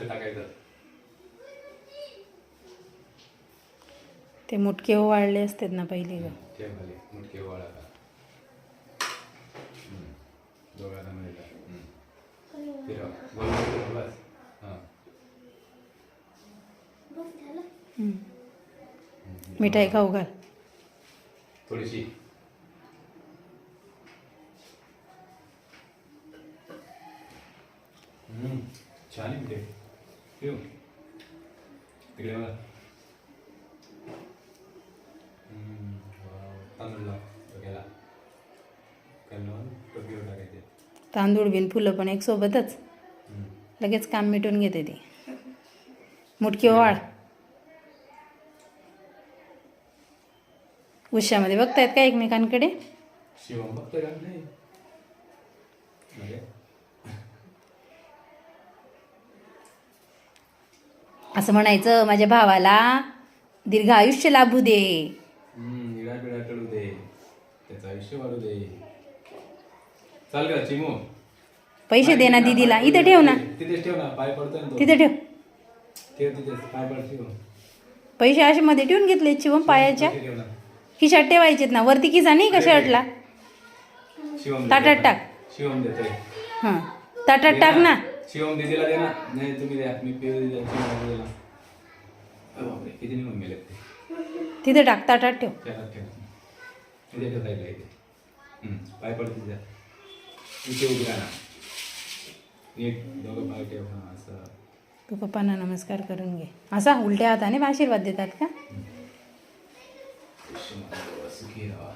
असं टाकायचं. ते मुटके वाळले असतात ना पहिले ग. ठेव खाली मुटके वाळा का. दोघांना मिळेल. फिरव गोल गोल बस. हां मिठाई खाऊ घाल. थोडीशी. छान आहे मिठाई. ठेव तिकडे बघा. तांदूळ लाव बघायला. कल्लून टोपीवर टाकायचे. तांदूळ बिन फुलं पण एक सोबतच लगेच काम मिटून घेते ती. मुटकी वाळ. उश्यामध्ये बघतायत का एकमेकांकडे. शिवम बघतोय का नाही. असं म्हणायचं माझ्या भावाला दीर्घ आयुष्य लाभू दे. निळा पिळा कळू दे. त्याचं आयुष्य वाढू दे. चाल का चिमू. पैसे दे ना दीदीला. इथे ठेव ना. तिथेच ठेव ना. पाय पडतोय ना तो. तिथे ठेव. ठेव तिथेच पाय पडतो. पैसे असे मध्ये ठेवून घेतले शिवम पायाच्या खिशात ठेवायचेत ना. वरती खिसा नाही का शर्टला. ताटात टाक. शिवम देतोय. हां ताटात टाक ना. शिवम दीदीला दे ना. नाही तुम्ही द्या. मी पिऊ दिला. शिवम दिला. बापरे किती निघून गेले ते. तिथे टाक. ताटात ठेव. त्याला ठेव. इथे ठेव साईडला इथे. पाय पडतो द्या. इथे उभी राहा. एक दोघं पाय ठेव. हां असं. तू पप्पांना नमस्कार करून घे. असा उलट्या हाताने आशीर्वाद देतात का. सुखी राहा.